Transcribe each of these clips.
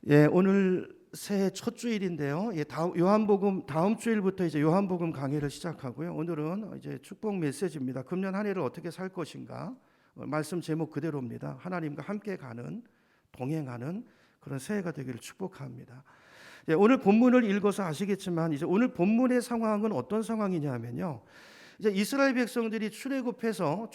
오늘 새해 첫 주일인데요. 요한복음 다음 주일부터 이제 요한복음 강해를 시작하고요. 오늘은 이제 축복 메시지입니다. 금년 한 해를 어떻게 살 것인가? 말씀 제목 그대로입니다. 하나님과 함께 가는, 동행하는 그런 새해가 되기를 축복합니다. 오늘 본문을 읽어서 아시겠지만 이제 오늘 본문의 상황은 어떤 상황이냐면요. 이제 이스라엘 백성들이 출애굽해서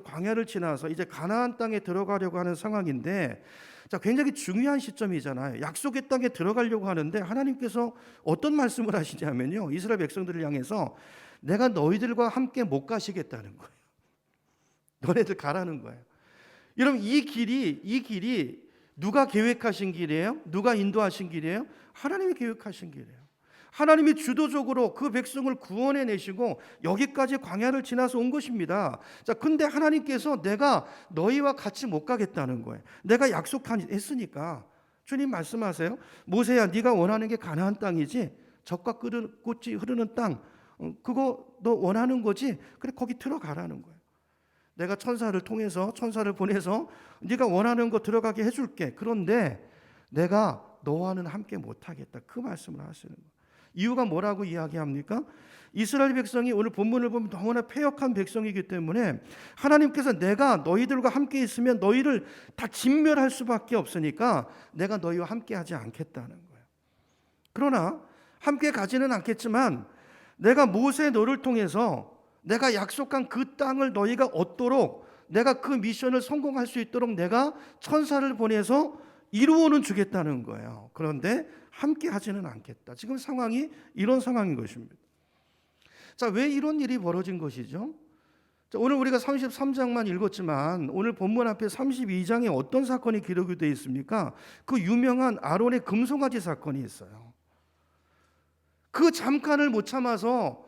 광야를 지나서 이제 가나안 땅에 들어가려고 하는 상황인데, 자, 굉장히 중요한 시점이잖아요. 약속의 땅에 들어가려고 하는데 하나님께서 어떤 말씀을 하시냐면요, 이스라엘 백성들을 향해서 내가 너희들과 함께 못 가시겠다는 거예요. 너네들 가라는 거예요. 여러분, 이 길이 누가 계획하신 길이에요? 누가 인도하신 길이에요? 하나님이 계획하신 길이에요. 하나님이 주도적으로 그 백성을 구원해 내시고 여기까지 광야를 지나서 온 것입니다. 자, 근데 하나님께서 내가 너희와 같이 못 가겠다는 거예요. 내가 약속했으니까. 주님 말씀하세요. 모세야, 네가 원하는 게 가나안 땅이지, 젖과 꿀이 흐르는 땅, 그거 너 원하는 거지? 그래, 거기 들어가라는 거예요. 내가 천사를 보내서 네가 원하는 거 들어가게 해줄게. 그런데 내가 너와는 함께 못하겠다. 그 말씀을 하시는 거예요. 이유가 뭐라고 이야기합니까? 이스라엘 백성이 오늘 본문을 보면 너무나 패역한 백성이기 때문에 하나님께서 내가 너희들과 함께 있으면 너희를 다 진멸할 수밖에 없으니까 내가 너희와 함께 하지 않겠다는 거예요. 그러나 함께 가지는 않겠지만 내가 모세 너를 통해서 내가 약속한 그 땅을 너희가 얻도록, 내가 그 미션을 성공할 수 있도록 내가 천사를 보내서 이루어는 주겠다는 거예요. 그런데 함께 하지는 않겠다. 지금 상황이 이런 상황인 것입니다. 자, 왜 이런 일이 벌어진 것이죠? 자, 오늘 우리가 33장만 읽었지만 오늘 본문 앞에 32장에 어떤 사건이 기록이 되어 있습니까? 그 유명한 아론의 금송아지 사건이 있어요. 그 잠깐을 못 참아서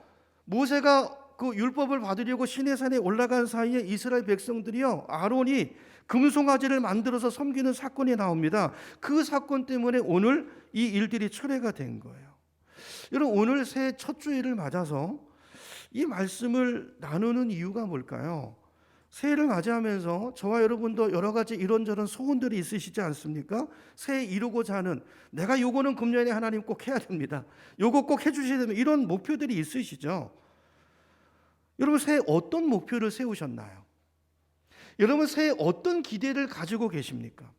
모세가 그 율법을 받으려고 시내산에 올라간 사이에 이스라엘 백성들이요, 아론이 금송아지를 만들어서 섬기는 사건이 나옵니다. 그 사건 때문에 오늘 이 일들이 철회가 된 거예요. 여러분, 오늘 새해 첫 주일을 맞아서 이 말씀을 나누는 이유가 뭘까요? 새해를 맞이하면서 저와 여러분도 여러 가지 이런저런 소원들이 있으시지 않습니까? 새해 이루고자 하는, 내가 요거는 금년에 하나님 꼭 해야 됩니다, 요거 꼭 해주셔야 됩니다, 이런 목표들이 있으시죠? 여러분, 새해 어떤 목표를 세우셨나요? 여러분, 새해 어떤 기대를 가지고 계십니까?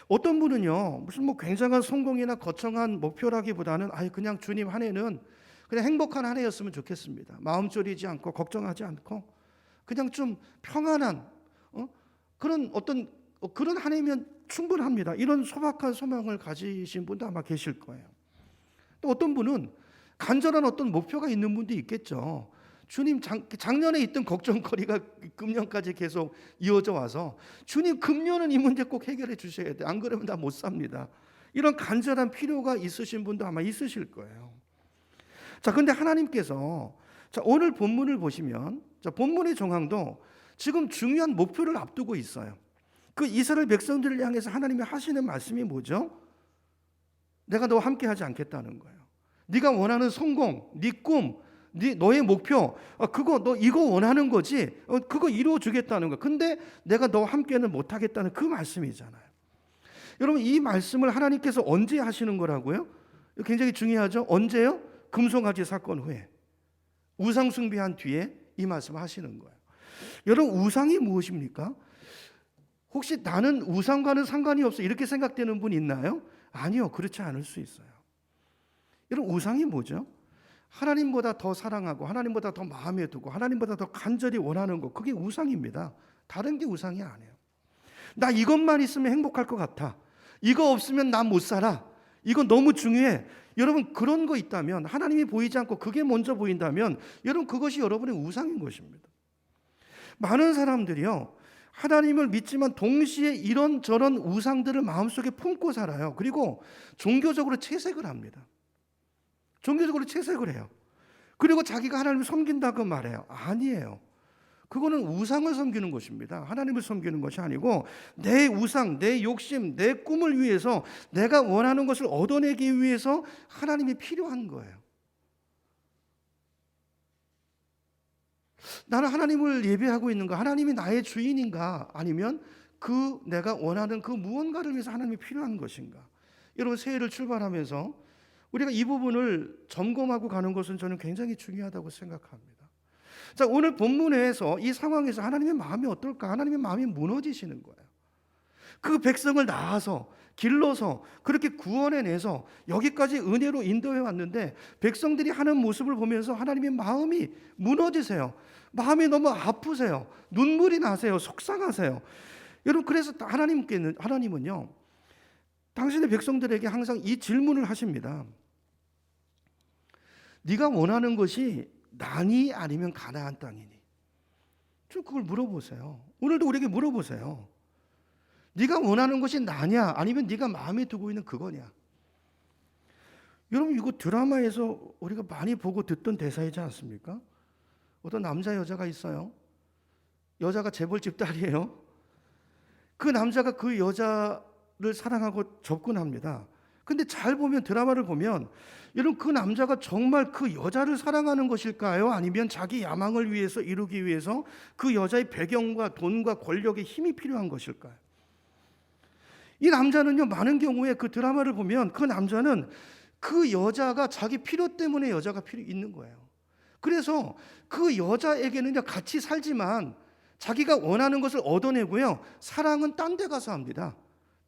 어떤 분은요, 무슨 굉장한 성공이나 거창한 목표라기보다는 그냥 주님, 한 해는 그냥 행복한 한 해였으면 좋겠습니다. 마음 졸이지 않고 걱정하지 않고 그냥 좀 평안한 그런 한 해면 충분합니다. 이런 소박한 소망을 가지신 분도 아마 계실 거예요. 또 어떤 분은 간절한 어떤 목표가 있는 분도 있겠죠. 주님, 작년에 있던 걱정거리가 금년까지 계속 이어져 와서 주님, 금년은 이 문제 꼭 해결해 주셔야 돼, 안 그러면 나 못 삽니다. 이런 간절한 필요가 있으신 분도 아마 있으실 거예요. 자, 근데 하나님께서, 자, 오늘 본문을 보시면, 자, 본문의 정황도 지금 중요한 목표를 앞두고 있어요. 그 이스라엘 백성들을 향해서 하나님이 하시는 말씀이 뭐죠? 내가 너와 함께 하지 않겠다는 거예요. 네가 원하는 성공, 네 꿈, 너의 목표, 그거 너 이거 원하는 거지, 그거 이루어 주겠다는 거. 근데 내가 너와 함께는 못 하겠다는 그 말씀이잖아요. 여러분, 이 말씀을 하나님께서 언제 하시는 거라고요? 굉장히 중요하죠. 언제요? 금송아지 사건 후에, 우상 숭배한 뒤에 이 말씀을 하시는 거예요. 여러분, 우상이 무엇입니까? 혹시 나는 우상과는 상관이 없어, 이렇게 생각되는 분 있나요? 아니요, 그렇지 않을 수 있어요. 여러분, 우상이 뭐죠? 하나님보다 더 사랑하고 하나님보다 더 마음에 두고 하나님보다 더 간절히 원하는 것, 그게 우상입니다. 다른 게 우상이 아니에요. 나 이것만 있으면 행복할 것 같아, 이거 없으면 나 못 살아, 이거 너무 중요해. 여러분, 그런 거 있다면, 하나님이 보이지 않고 그게 먼저 보인다면 여러분, 그것이 여러분의 우상인 것입니다. 많은 사람들이요, 하나님을 믿지만 동시에 이런저런 우상들을 마음속에 품고 살아요. 그리고 종교적으로 채색을 합니다. 종교적으로 채색을 해요. 그리고 자기가 하나님을 섬긴다고 말해요. 아니에요. 그거는 우상을 섬기는 것입니다. 하나님을 섬기는 것이 아니고 내 우상, 내 욕심, 내 꿈을 위해서, 내가 원하는 것을 얻어내기 위해서 하나님이 필요한 거예요. 나는 하나님을 예배하고 있는가? 하나님이 나의 주인인가? 아니면 내가 원하는 그 무언가를 위해서 하나님이 필요한 것인가? 여러분, 새해를 출발하면서 우리가 이 부분을 점검하고 가는 것은 저는 굉장히 중요하다고 생각합니다. 자, 오늘 본문에서 이 상황에서 하나님의 마음이 어떨까? 하나님의 마음이 무너지시는 거예요. 그 백성을 낳아서 길러서 그렇게 구원해내서 여기까지 은혜로 인도해 왔는데 백성들이 하는 모습을 보면서 하나님의 마음이 무너지세요. 마음이 너무 아프세요. 눈물이 나세요. 속상하세요. 여러분, 그래서 하나님은요, 당신의 백성들에게 항상 이 질문을 하십니다. 네가 원하는 것이 나니 아니면 가나안 땅이니? 좀 그걸 물어보세요. 오늘도 우리에게 물어보세요. 네가 원하는 것이 나냐 아니면 네가 마음에 두고 있는 그거냐? 여러분, 이거 드라마에서 우리가 많이 보고 듣던 대사이지 않습니까? 어떤 남자 여자가 있어요. 여자가 재벌집 딸이에요. 그 남자가 그 여자를 사랑하고 접근합니다. 근데 잘 보면, 드라마를 보면, 여러분, 그 남자가 정말 그 여자를 사랑하는 것일까요? 아니면 자기 야망을 위해서 이루기 위해서 그 여자의 배경과 돈과 권력의 힘이 필요한 것일까요? 이 남자는요, 많은 경우에 그 드라마를 보면 그 남자는 그 여자가 자기 필요 때문에 여자가 있는 거예요. 그래서 그 여자에게는요, 같이 살지만 자기가 원하는 것을 얻어내고요, 사랑은 딴 데 가서 합니다.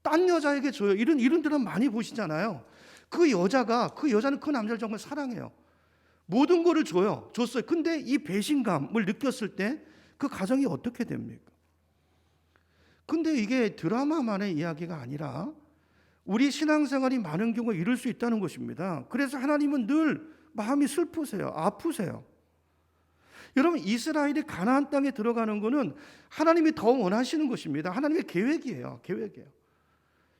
딴 여자에게 줘요. 이런 드라마 많이 보시잖아요. 그 여자는 그 남자를 정말 사랑해요. 모든 거를 줬어요. 근데 이 배신감을 느꼈을 때 그 가정이 어떻게 됩니까? 근데 이게 드라마만의 이야기가 아니라 우리 신앙생활이 많은 경우에 이럴 수 있다는 것입니다. 그래서 하나님은 늘 마음이 슬프세요. 아프세요. 여러분, 이스라엘이 가나안 땅에 들어가는 것은 하나님이 더 원하시는 것입니다. 하나님의 계획이에요.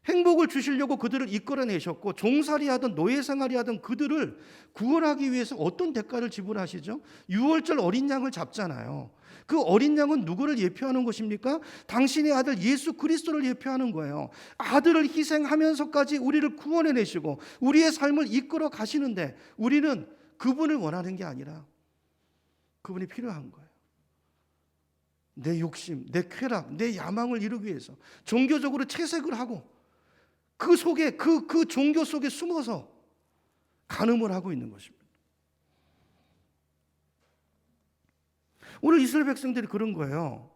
행복을 주시려고 그들을 이끌어내셨고, 종살이 하던 노예 생활이 하던 그들을 구원하기 위해서 어떤 대가를 지불하시죠? 유월절 어린 양을 잡잖아요. 그 어린 양은 누구를 예표하는 것입니까? 당신의 아들 예수 그리스도를 예표하는 거예요. 아들을 희생하면서까지 우리를 구원해내시고 우리의 삶을 이끌어 가시는데 우리는 그분을 원하는 게 아니라 그분이 필요한 거예요. 내 욕심, 내 쾌락, 내 야망을 이루기 위해서 종교적으로 채색을 하고 그 속에 그 종교 속에 숨어서 간음을 하고 있는 것입니다. 오늘 이스라엘 백성들이 그런 거예요.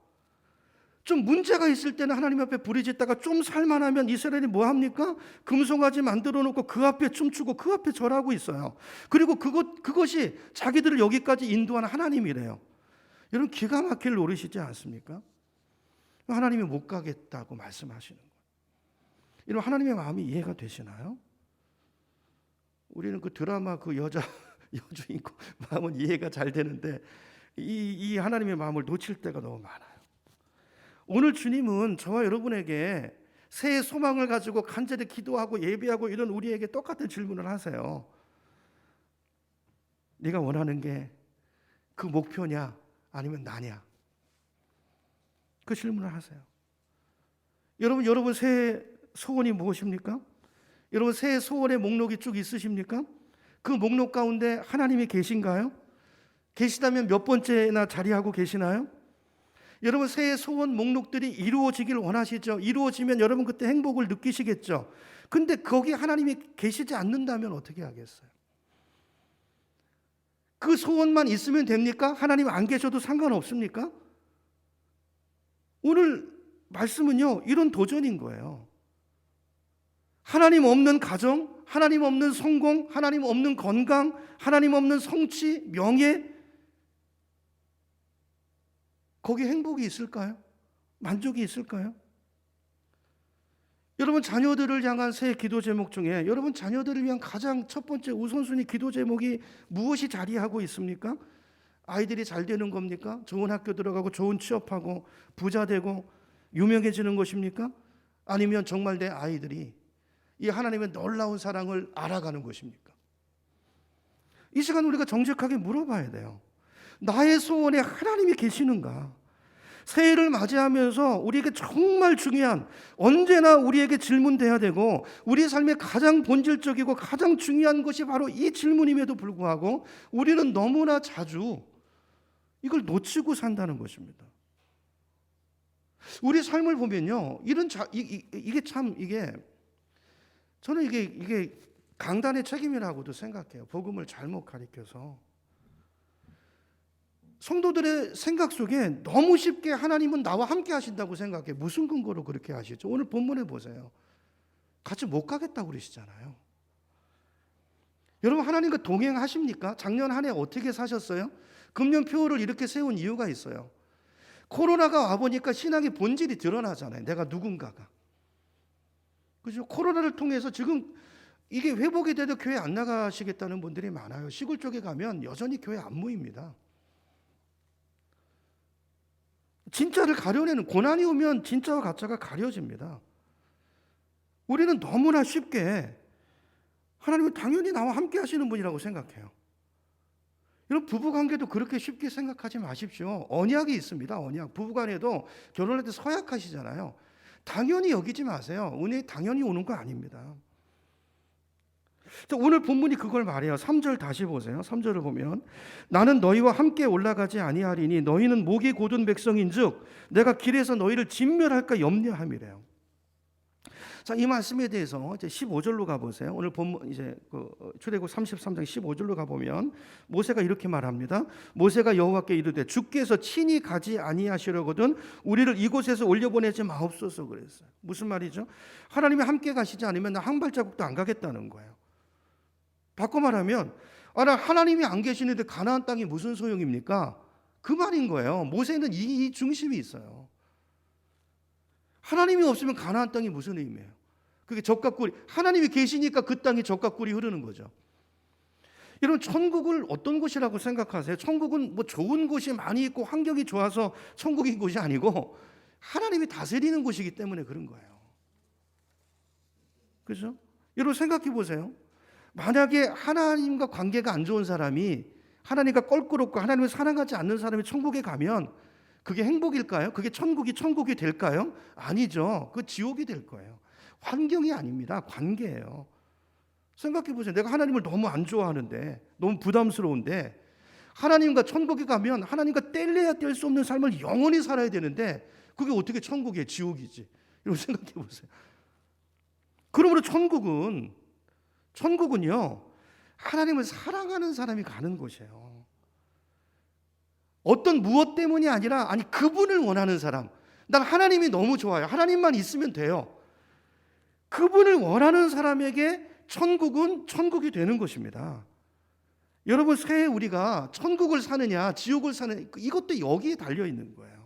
좀 문제가 있을 때는 하나님 앞에 부르짖다가 좀 살만하면 이스라엘이 뭐 합니까? 금송아지 만들어 놓고 그 앞에 춤추고 그 앞에 절하고 있어요. 그리고 그것이 자기들을 여기까지 인도한 하나님이래요. 여러분, 기가 막힐 노릇이지 않습니까? 하나님이 못 가겠다고 말씀하시는 거예요. 이런 하나님의 마음이 이해가 되시나요? 우리는 그 드라마 그 여주인공 마음은 이해가 잘 되는데 이 하나님의 마음을 놓칠 때가 너무 많아요. 오늘 주님은 저와 여러분에게 새해 소망을 가지고 간절히 기도하고 예배하고 이런 우리에게 똑같은 질문을 하세요. 네가 원하는 게 그 목표냐 아니면 나냐? 그 질문을 하세요. 여러분 새해 소원이 무엇입니까? 여러분, 새해 소원의 목록이 쭉 있으십니까? 그 목록 가운데 하나님이 계신가요? 계시다면 몇 번째나 자리하고 계시나요? 여러분, 새해 소원 목록들이 이루어지길 원하시죠? 이루어지면 여러분 그때 행복을 느끼시겠죠? 근데 거기 하나님이 계시지 않는다면 어떻게 하겠어요? 그 소원만 있으면 됩니까? 하나님 안 계셔도 상관없습니까? 오늘 말씀은요, 이런 도전인 거예요. 하나님 없는 가정, 하나님 없는 성공, 하나님 없는 건강, 하나님 없는 성취, 명예, 거기 행복이 있을까요? 만족이 있을까요? 여러분, 자녀들을 향한 새 기도 제목 중에 여러분 자녀들을 위한 가장 첫 번째 우선순위 기도 제목이 무엇이 자리하고 있습니까? 아이들이 잘 되는 겁니까? 좋은 학교 들어가고 좋은 취업하고 부자 되고 유명해지는 것입니까? 아니면 정말 내 아이들이 이 하나님의 놀라운 사랑을 알아가는 것입니까? 이 시간 우리가 정직하게 물어봐야 돼요. 나의 소원에 하나님이 계시는가? 새해를 맞이하면서 우리에게 정말 중요한, 언제나 우리에게 질문돼야 되고 우리 삶의 가장 본질적이고 가장 중요한 것이 바로 이 질문임에도 불구하고 우리는 너무나 자주 이걸 놓치고 산다는 것입니다. 우리 삶을 보면요, 이게 저는 이게 강단의 책임이라고도 생각해요. 복음을 잘못 가르쳐서. 성도들의 생각 속에 너무 쉽게 하나님은 나와 함께 하신다고 생각해. 무슨 근거로 그렇게 하시죠? 오늘 본문에 보세요. 같이 못 가겠다고 그러시잖아요. 여러분, 하나님과 동행하십니까? 작년 한 해 어떻게 사셨어요? 금년표를 이렇게 세운 이유가 있어요. 코로나가 와보니까 신앙의 본질이 드러나잖아요. 내가 누군가가. 그죠? 코로나를 통해서 지금 이게 회복이 돼도 교회 안 나가시겠다는 분들이 많아요. 시골 쪽에 가면 여전히 교회 안 모입니다. 진짜를 가려내는, 고난이 오면 진짜와 가짜가 가려집니다. 우리는 너무나 쉽게 하나님은 당연히 나와 함께 하시는 분이라고 생각해요. 여러분, 부부관계도 그렇게 쉽게 생각하지 마십시오. 언약이 있습니다. 언약. 부부간에도 결혼할 때 서약하시잖아요. 당연히 여기지 마세요. 은혜 당연히 오는 거 아닙니다. 오늘 본문이 그걸 말해요. 3절 다시 보세요. 3절을 보면 나는 너희와 함께 올라가지 아니하리니 너희는 목이 곧은 백성인즉 내가 길에서 너희를 진멸할까 염려함이래요. 자, 이 말씀에 대해서 이제 15절로 가보세요. 오늘 본문 이제 출애굽 33장 15절로 가보면 모세가 이렇게 말합니다. 모세가 여호와께 이르되 주께서 친히 가지 아니하시려거든 우리를 이곳에서 올려보내지 마옵소서 그랬어요. 무슨 말이죠? 하나님이 함께 가시지 않으면 나 한 발자국도 안 가겠다는 거예요. 바꿔 말하면 나 하나님이 안 계시는데 가나안 땅이 무슨 소용입니까? 그 말인 거예요. 모세는 이 중심이 있어요. 하나님이 없으면 가나안 땅이 무슨 의미예요? 그게 젖과 꿀이, 하나님이 계시니까 그 땅이 젖과 꿀이 흐르는 거죠. 여러분, 천국을 어떤 곳이라고 생각하세요? 천국은 뭐 좋은 곳이 많이 있고 환경이 좋아서 천국인 곳이 아니고 하나님이 다스리는 곳이기 때문에 그런 거예요. 그렇죠? 여러분 생각해 보세요. 만약에 하나님과 관계가 안 좋은 사람이, 하나님과 껄끄럽고 하나님을 사랑하지 않는 사람이 천국에 가면 그게 행복일까요? 그게 천국이 될까요? 아니죠. 그 지옥이 될 거예요. 환경이 아닙니다. 관계예요. 생각해 보세요. 내가 하나님을 너무 안 좋아하는데, 너무 부담스러운데 하나님과 천국에 가면 하나님과 뗄래야 뗄 수 없는 삶을 영원히 살아야 되는데 그게 어떻게 천국이에요? 지옥이지. 이런 생각해 보세요. 그러므로 천국은요 하나님을 사랑하는 사람이 가는 곳이에요. 어떤 무엇 때문이 아니라 그분을 원하는 사람. 난 하나님이 너무 좋아요. 하나님만 있으면 돼요. 그분을 원하는 사람에게 천국은 천국이 되는 것입니다. 여러분, 새해 우리가 천국을 사느냐 지옥을 사느냐 이것도 여기에 달려 있는 거예요.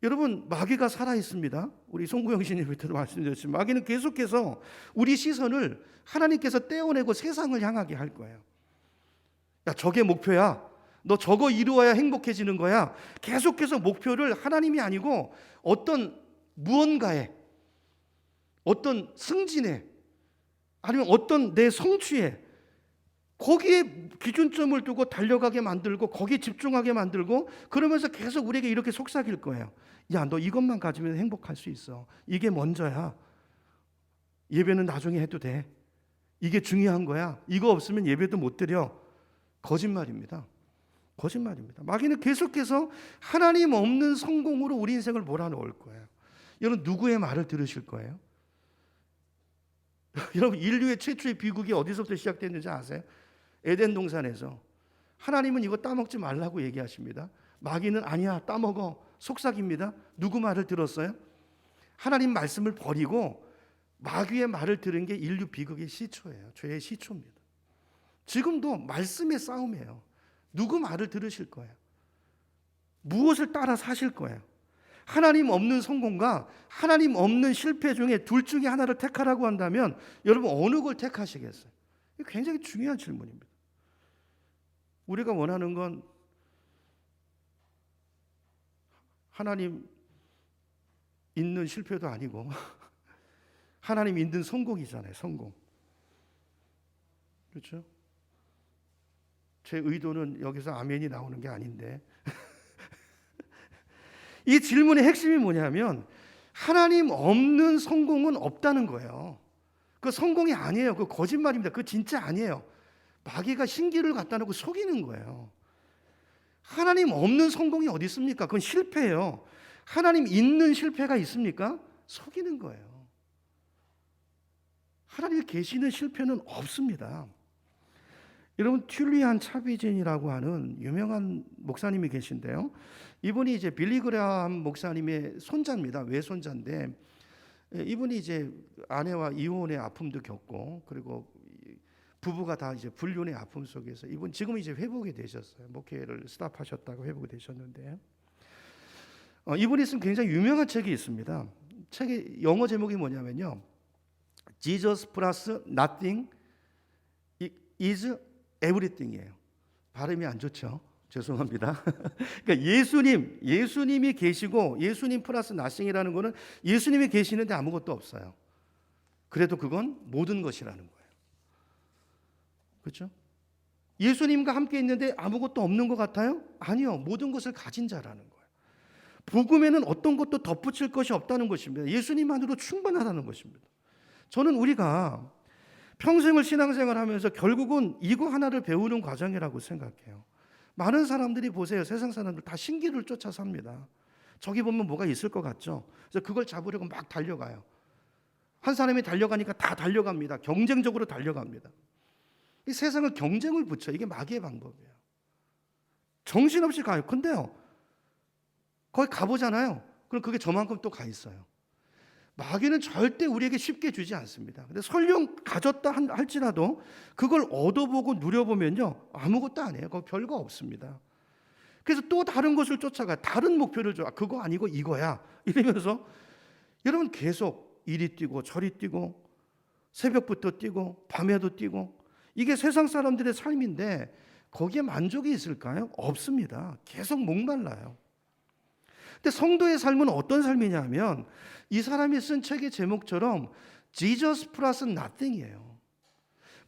여러분, 마귀가 살아 있습니다. 우리 송구영 신님께도 말씀드렸지만 마귀는 계속해서 우리 시선을 하나님께서 떼어내고 세상을 향하게 할 거예요. 야, 저게 목표야. 너 저거 이루어야 행복해지는 거야. 계속해서 목표를 하나님이 아니고 어떤 무언가에, 어떤 승진에, 아니면 어떤 내 성취에, 거기에 기준점을 두고 달려가게 만들고 거기에 집중하게 만들고 그러면서 계속 우리에게 이렇게 속삭일 거예요. 야, 너 이것만 가지면 행복할 수 있어. 이게 먼저야. 예배는 나중에 해도 돼. 이게 중요한 거야. 이거 없으면 예배도 못 드려. 거짓말입니다. 마귀는 계속해서 하나님 없는 성공으로 우리 인생을 몰아넣을 거예요. 여러분, 누구의 말을 들으실 거예요? 여러분, 인류의 최초의 비극이 어디서부터 시작됐는지 아세요? 에덴 동산에서. 하나님은 이거 따먹지 말라고 얘기하십니다. 마귀는 아니야, 따먹어. 속삭입니다. 누구 말을 들었어요? 하나님 말씀을 버리고 마귀의 말을 들은 게 인류 비극의 시초예요. 죄의 시초입니다. 지금도 말씀의 싸움이에요. 누구 말을 들으실 거예요? 무엇을 따라 사실 거예요? 하나님 없는 성공과 하나님 없는 실패 중에 둘 중에 하나를 택하라고 한다면 여러분 어느 걸 택하시겠어요? 이게 굉장히 중요한 질문입니다. 우리가 원하는 건 하나님 있는 실패도 아니고 하나님 있는 성공이잖아요. 성공. 그렇죠? 제 의도는 여기서 아멘이 나오는 게 아닌데 이 질문의 핵심이 뭐냐면 하나님 없는 성공은 없다는 거예요. 그 성공이 아니에요. 그 거짓말입니다. 그 진짜 아니에요. 마귀가 신기를 갖다 놓고 속이는 거예요. 하나님 없는 성공이 어디 있습니까? 그건 실패예요. 하나님 있는 실패가 있습니까? 속이는 거예요. 하나님이 계시는 실패는 없습니다. 여러분 튤리안 차비진이라고 하는 유명한 목사님이 계신데요. 이분이 이제 빌리 그레이엄 목사님의 손자입니다. 외손자인데 이분이 이제 아내와 이혼의 아픔도 겪고 그리고 부부가 다 이제 불륜의 아픔 속에서 이분 지금 이제 회복이 되셨어요. 목회를 스탑하셨다고 회복이 되셨는데 이분이 쓴 굉장히 유명한 책이 있습니다. 책의 영어 제목이 뭐냐면요. Jesus plus nothing is everything이에요. 발음이 안 좋죠. 죄송합니다. 그러니까 예수님이 계시고 예수님 플러스 nothing이라는 거는 예수님이 계시는데 아무것도 없어요. 그래도 그건 모든 것이라는 거예요. 그렇죠? 예수님과 함께 있는데 아무것도 없는 것 같아요? 아니요. 모든 것을 가진 자라는 거예요. 복음에는 어떤 것도 덧붙일 것이 없다는 것입니다. 예수님만으로 충분하다는 것입니다. 저는 우리가 평생을 신앙생활 하면서 결국은 이거 하나를 배우는 과정이라고 생각해요. 많은 사람들이 보세요. 세상 사람들 다 신기를 쫓아 삽니다. 저기 보면 뭐가 있을 것 같죠? 그래서 그걸 잡으려고 막 달려가요. 한 사람이 달려가니까 다 달려갑니다. 경쟁적으로 달려갑니다. 이 세상을 경쟁을 붙여. 이게 마귀의 방법이에요. 정신없이 가요. 근데요, 거기 가보잖아요. 그럼 그게 저만큼 또 가 있어요. 마귀는 절대 우리에게 쉽게 주지 않습니다. 근데 설령 가졌다 할지라도 그걸 얻어보고 누려보면요, 아무것도 아니에요. 거기 별거 없습니다. 그래서 또 다른 것을 쫓아가. 다른 목표를 줘. 그거 아니고 이거야. 이러면서 여러분 계속 이리 뛰고 저리 뛰고 새벽부터 뛰고 밤에도 뛰고 이게 세상 사람들의 삶인데 거기에 만족이 있을까요? 없습니다. 계속 목말라요. 근데 성도의 삶은 어떤 삶이냐면 이 사람이 쓴 책의 제목처럼 Jesus plus nothing이에요.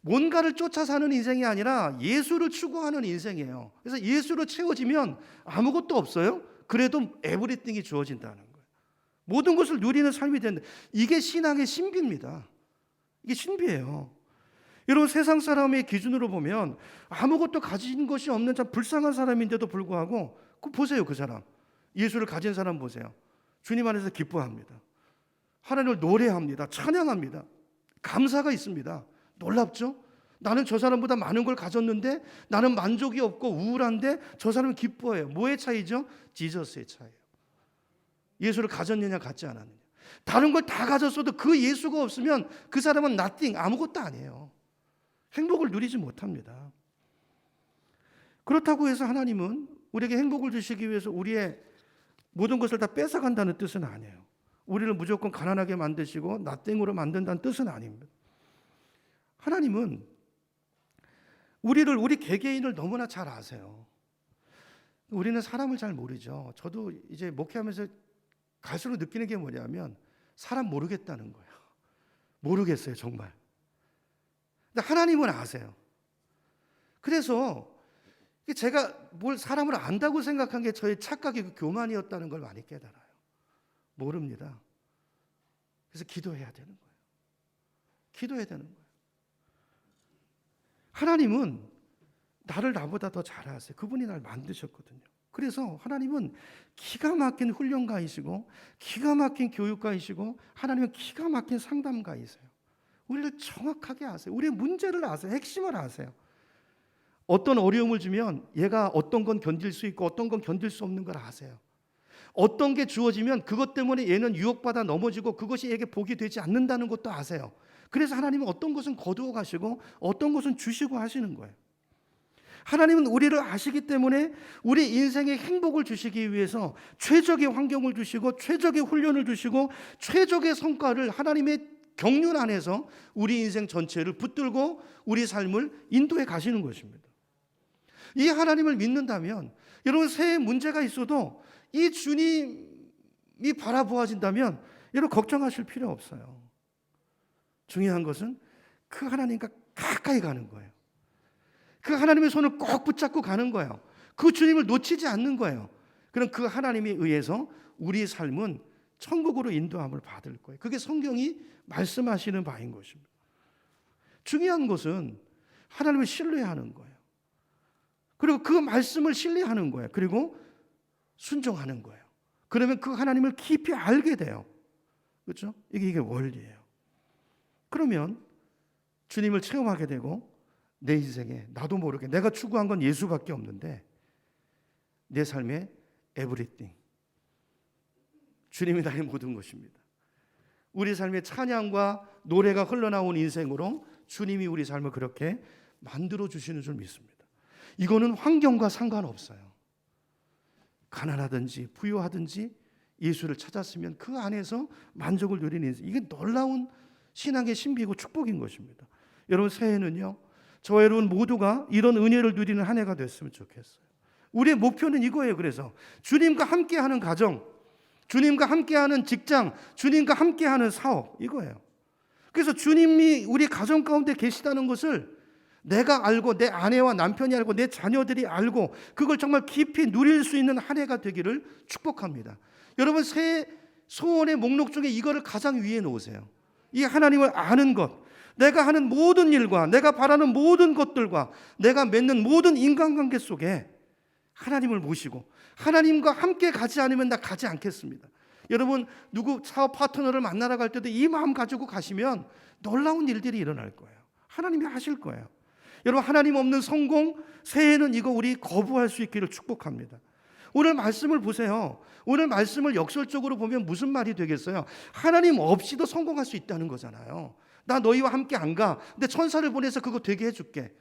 뭔가를 쫓아 사는 인생이 아니라 예수를 추구하는 인생이에요. 그래서 예수로 채워지면 아무것도 없어요. 그래도 에브리띵이 주어진다는 거예요. 모든 것을 누리는 삶이 된다. 이게 신앙의 신비입니다. 이게 신비예요. 여러분 세상 사람의 기준으로 보면 아무것도 가진 것이 없는 참 불쌍한 사람인데도 불구하고 보세요. 그 사람 예수를 가진 사람 보세요. 주님 안에서 기뻐합니다. 하나님을 노래합니다. 찬양합니다. 감사가 있습니다. 놀랍죠? 나는 저 사람보다 많은 걸 가졌는데 나는 만족이 없고 우울한데 저 사람은 기뻐해요. 뭐의 차이죠? 지저스의 차이예요. 예수를 가졌느냐 갖지 않았느냐. 다른 걸 다 가졌어도 그 예수가 없으면 그 사람은 nothing, 아무것도 아니에요. 행복을 누리지 못합니다. 그렇다고 해서 하나님은 우리에게 행복을 주시기 위해서 우리의 모든 것을 다 뺏어간다는 뜻은 아니에요. 우리를 무조건 가난하게 만드시고 nothing으로 만든다는 뜻은 아닙니다. 하나님은 우리 개개인을 너무나 잘 아세요. 우리는 사람을 잘 모르죠. 저도 이제 목회하면서 갈수록 느끼는 게 뭐냐면 사람 모르겠다는 거예요. 모르겠어요, 정말. 근데 하나님은 아세요. 그래서 제가 뭘 사람을 안다고 생각한 게 저의 착각이고 교만이었다는 걸 많이 깨달아요. 모릅니다. 그래서 기도해야 되는 거예요. 기도해야 되는 거예요. 하나님은 나를 나보다 더 잘 아세요. 그분이 날 만드셨거든요. 그래서 하나님은 기가 막힌 훈련가이시고 기가 막힌 교육가이시고 하나님은 기가 막힌 상담가이세요. 우리를 정확하게 아세요. 우리의 문제를 아세요. 핵심을 아세요. 어떤 어려움을 주면 얘가 어떤 건 견딜 수 있고 어떤 건 견딜 수 없는 걸 아세요. 어떤 게 주어지면 그것 때문에 얘는 유혹받아 넘어지고 그것이 얘에게 복이 되지 않는다는 것도 아세요. 그래서 하나님은 어떤 것은 거두어 가시고 어떤 것은 주시고 하시는 거예요. 하나님은 우리를 아시기 때문에 우리 인생에 행복을 주시기 위해서 최적의 환경을 주시고 최적의 훈련을 주시고 최적의 성과를 하나님의 경륜 안에서 우리 인생 전체를 붙들고 우리 삶을 인도해 가시는 것입니다. 이 하나님을 믿는다면 여러분 새해 문제가 있어도 이 주님이 바라보아진다면 여러분 걱정하실 필요 없어요. 중요한 것은 그 하나님과 가까이 가는 거예요. 그 하나님의 손을 꼭 붙잡고 가는 거예요. 그 주님을 놓치지 않는 거예요. 그럼 그 하나님에 의해서 우리 삶은 천국으로 인도함을 받을 거예요. 그게 성경이 말씀하시는 바인 것입니다. 중요한 것은 하나님을 신뢰하는 거예요. 그리고 그 말씀을 신뢰하는 거예요. 그리고 순종하는 거예요. 그러면 그 하나님을 깊이 알게 돼요. 그렇죠? 이게 원리예요. 그러면 주님을 체험하게 되고 내 인생에 나도 모르게 내가 추구한 건 예수밖에 없는데 내 삶의 에브리띵, 주님이 나의 모든 것입니다. 우리 삶의 찬양과 노래가 흘러나온 인생으로 주님이 우리 삶을 그렇게 만들어 주시는 줄 믿습니다. 이거는 환경과 상관없어요. 가난하든지 부유하든지 예수를 찾았으면 그 안에서 만족을 누리는 인생, 이게 놀라운 신앙의 신비고 축복인 것입니다. 여러분, 새해는요, 저와 여러분 모두가 이런 은혜를 누리는 한 해가 됐으면 좋겠어요. 우리의 목표는 이거예요. 그래서 주님과 함께하는 가정, 주님과 함께하는 직장, 주님과 함께하는 사업, 이거예요. 그래서 주님이 우리 가정 가운데 계시다는 것을 내가 알고 내 아내와 남편이 알고 내 자녀들이 알고 그걸 정말 깊이 누릴 수 있는 한 해가 되기를 축복합니다. 여러분, 새해 소원의 목록 중에 이거를 가장 위에 놓으세요. 이 하나님을 아는 것, 내가 하는 모든 일과 내가 바라는 모든 것들과 내가 맺는 모든 인간관계 속에 하나님을 모시고 하나님과 함께 가지 않으면 나 가지 않겠습니다. 여러분, 누구 사업 파트너를 만나러 갈 때도 이 마음 가지고 가시면 놀라운 일들이 일어날 거예요. 하나님이 하실 거예요. 여러분, 하나님 없는 성공, 새해는 이거 우리 거부할 수 있기를 축복합니다. 오늘 말씀을 보세요. 오늘 말씀을 역설적으로 보면 무슨 말이 되겠어요? 하나님 없이도 성공할 수 있다는 거잖아요. 나 너희와 함께 안 가. 근데 천사를 보내서 그거 되게 해줄게.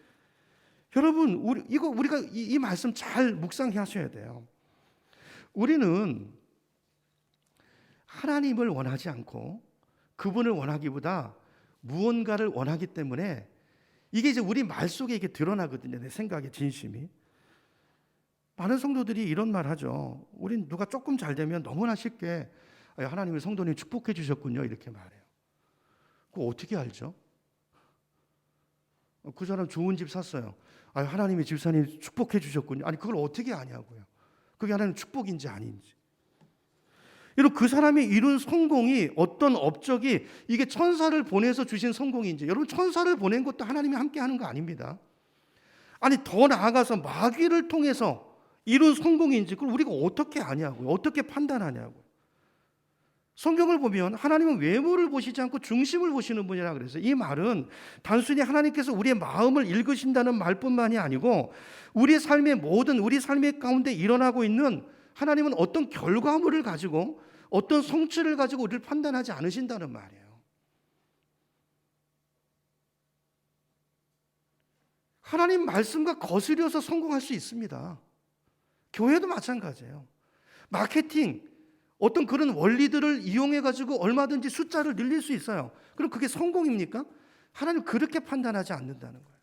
여러분, 우리가 이 말씀 잘 묵상하셔야 돼요. 우리는 하나님을 원하지 않고 그분을 원하기보다 무언가를 원하기 때문에 이게 이제 우리 말 속에 이게 드러나거든요. 내 생각의 진심이. 많은 성도들이 이런 말 하죠. 우린 누가 조금 잘 되면 너무나 쉽게 하나님이 성도님 축복해 주셨군요, 이렇게 말해요. 그거 어떻게 알죠? 그 사람 좋은 집 샀어요. 하나님이 집사님 축복해 주셨군요. 아니, 그걸 어떻게 아냐고요. 그게 하나님 축복인지 아닌지. 여러분, 그 사람이 이룬 성공이 어떤 업적이 이게 천사를 보내서 주신 성공인지, 여러분, 천사를 보낸 것도 하나님이 함께 하는 거 아닙니다. 아니, 더 나아가서 마귀를 통해서 이룬 성공인지 그걸 우리가 어떻게 아냐고요. 어떻게 판단하냐고요. 성경을 보면 하나님은 외모를 보시지 않고 중심을 보시는 분이라 그래서 이 말은 단순히 하나님께서 우리의 마음을 읽으신다는 말뿐만이 아니고 우리 삶의 모든 우리 삶의 가운데 일어나고 있는 하나님은 어떤 결과물을 가지고 어떤 성취를 가지고 우리를 판단하지 않으신다는 말이에요. 하나님 말씀과 거스려서 성공할 수 있습니다. 교회도 마찬가지예요. 마케팅, 어떤 그런 원리들을 이용해 가지고 얼마든지 숫자를 늘릴 수 있어요. 그럼 그게 성공입니까? 하나님 그렇게 판단하지 않는다는 거예요.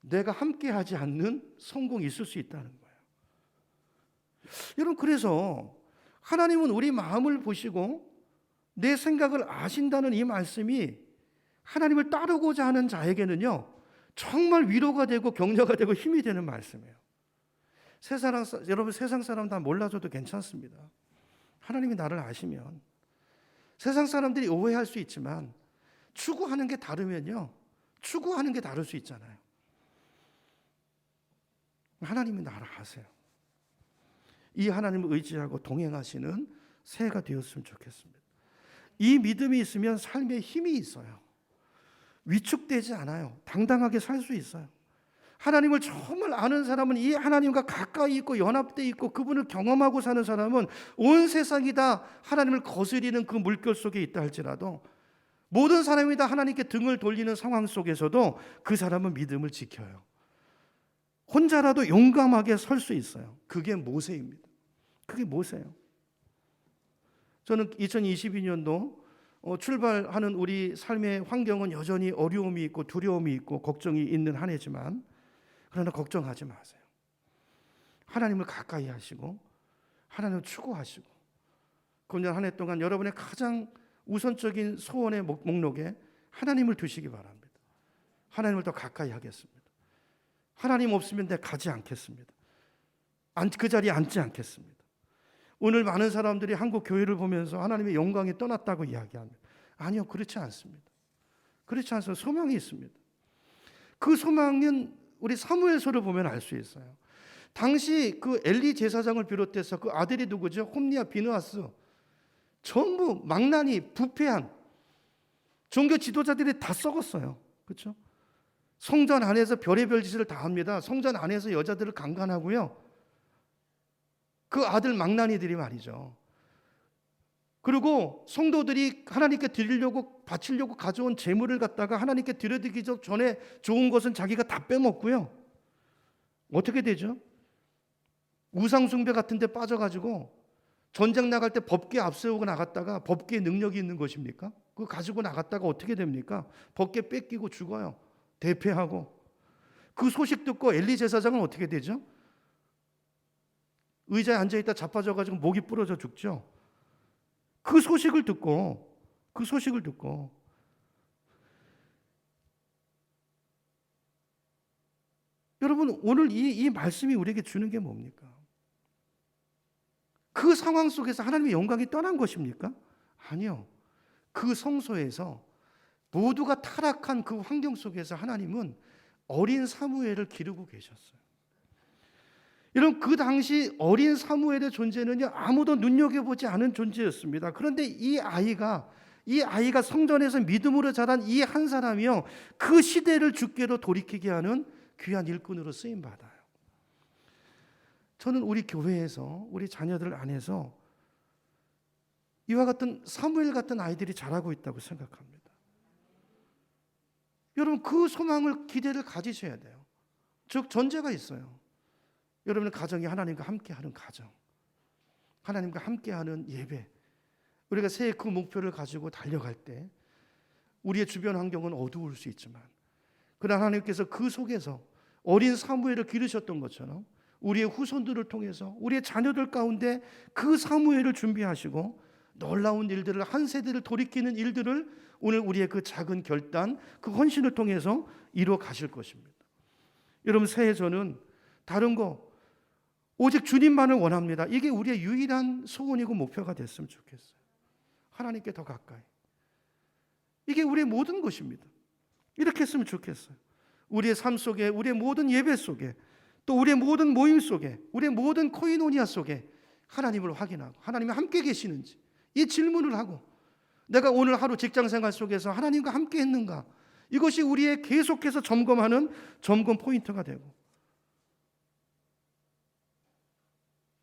내가 함께 하지 않는 성공이 있을 수 있다는 거예요. 여러분, 그래서 하나님은 우리 마음을 보시고 내 생각을 아신다는 이 말씀이 하나님을 따르고자 하는 자에게는요, 정말 위로가 되고 격려가 되고 힘이 되는 말씀이에요. 여러분, 세상 사람 다 몰라줘도 괜찮습니다. 하나님이 나를 아시면 세상 사람들이 오해할 수 있지만 추구하는 게 다르면요, 추구하는 게 다를 수 있잖아요. 하나님이 나를 아세요. 이 하나님을 의지하고 동행하시는 새해가 되었으면 좋겠습니다. 이 믿음이 있으면 삶에 힘이 있어요. 위축되지 않아요. 당당하게 살 수 있어요. 하나님을 정말 아는 사람은 이 하나님과 가까이 있고 연합되어 있고 그분을 경험하고 사는 사람은 온 세상이 다 하나님을 거스리는 그 물결 속에 있다 할지라도 모든 사람이 다 하나님께 등을 돌리는 상황 속에서도 그 사람은 믿음을 지켜요. 혼자라도 용감하게 설 수 있어요. 그게 모세입니다. 그게 모세예요. 저는 2022년도 출발하는 우리 삶의 환경은 여전히 어려움이 있고 두려움이 있고 걱정이 있는 한 해지만 그러나 걱정하지 마세요. 하나님을 가까이 하시고 하나님을 추구하시고 금년 한 해 동안 여러분의 가장 우선적인 소원의 목록에 하나님을 두시기 바랍니다. 하나님을 더 가까이 하겠습니다. 하나님 없으면 내가 가지 않겠습니다. 그 자리에 앉지 않겠습니다. 오늘 많은 사람들이 한국 교회를 보면서 하나님의 영광이 떠났다고 이야기합니다. 아니요, 그렇지 않습니다. 그렇지 않습니다. 소망이 있습니다. 그 소망은 우리 사무엘서를 보면 알 수 있어요. 당시 그 엘리 제사장을 비롯해서 그 아들이 누구죠? 홈리와 비느하스, 전부 망나니 부패한 종교 지도자들이 다 썩었어요. 그렇죠? 성전 안에서 별의별 짓을 다 합니다. 성전 안에서 여자들을 강간하고요. 그 아들 망나니들이 말이죠. 그리고 성도들이 하나님께 드리려고 바치려고 가져온 재물을 갖다가 하나님께 드려드리기 전에 좋은 것은 자기가 다 빼먹고요. 어떻게 되죠? 우상숭배 같은 데 빠져가지고 전쟁 나갈 때 법궤 앞세우고 나갔다가 법궤에 능력이 있는 것입니까? 그거 가지고 나갔다가 어떻게 됩니까? 법궤 뺏기고 죽어요. 대패하고. 그 소식 듣고 엘리 제사장은 어떻게 되죠? 의자에 앉아있다 자빠져가지고 목이 부러져 죽죠. 그 소식을 듣고 여러분, 오늘 이 말씀이 우리에게 주는 게 뭡니까? 그 상황 속에서 하나님의 영광이 떠난 것입니까? 아니요. 그 성소에서 모두가 타락한 그 환경 속에서 하나님은 어린 사무엘을 기르고 계셨어요. 여러분, 그 당시 어린 사무엘의 존재는요, 아무도 눈여겨보지 않은 존재였습니다. 그런데 이 아이가 성전에서 믿음으로 자란 이 한 사람이요, 그 시대를 주께로 돌이키게 하는 귀한 일꾼으로 쓰임 받아요. 저는 우리 교회에서 우리 자녀들 안에서 이와 같은 사무엘 같은 아이들이 자라고 있다고 생각합니다. 여러분, 그 소망을 기대를 가지셔야 돼요. 즉 전제가 있어요. 여러분의 가정이 하나님과 함께하는 가정, 하나님과 함께하는 예배. 우리가 새해 그 목표를 가지고 달려갈 때 우리의 주변 환경은 어두울 수 있지만 그러나 하나님께서 그 속에서 어린 사무엘을 기르셨던 것처럼 우리의 후손들을 통해서 우리의 자녀들 가운데 그 사무엘을 준비하시고 놀라운 일들을, 한 세대를 돌이키는 일들을 오늘 우리의 그 작은 결단, 그 헌신을 통해서 이루어 가실 것입니다. 여러분, 새해 저는 다른 거 오직 주님만을 원합니다. 이게 우리의 유일한 소원이고 목표가 됐으면 좋겠어요. 하나님께 더 가까이. 이게 우리의 모든 것입니다. 이렇게 했으면 좋겠어요. 우리의 삶 속에, 우리의 모든 예배 속에, 또 우리의 모든 모임 속에, 우리의 모든 코이노니아 속에 하나님을 확인하고 하나님이 함께 계시는지 이 질문을 하고, 내가 오늘 하루 직장생활 속에서 하나님과 함께 했는가, 이것이 우리의 계속해서 점검하는 점검 포인트가 되고,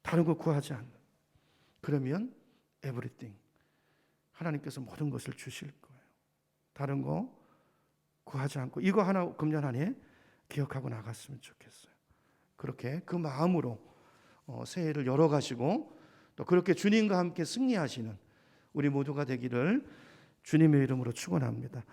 다른 거 구하지 않는, 그러면 everything, 하나님께서 모든 것을 주실 거예요. 다른 거 구하지 않고 이거 하나 금년 한 해 기억하고 나갔으면 좋겠어요. 그렇게 그 마음으로 새해를 열어가시고 또 그렇게 주님과 함께 승리하시는 우리 모두가 되기를 주님의 이름으로 축원합니다.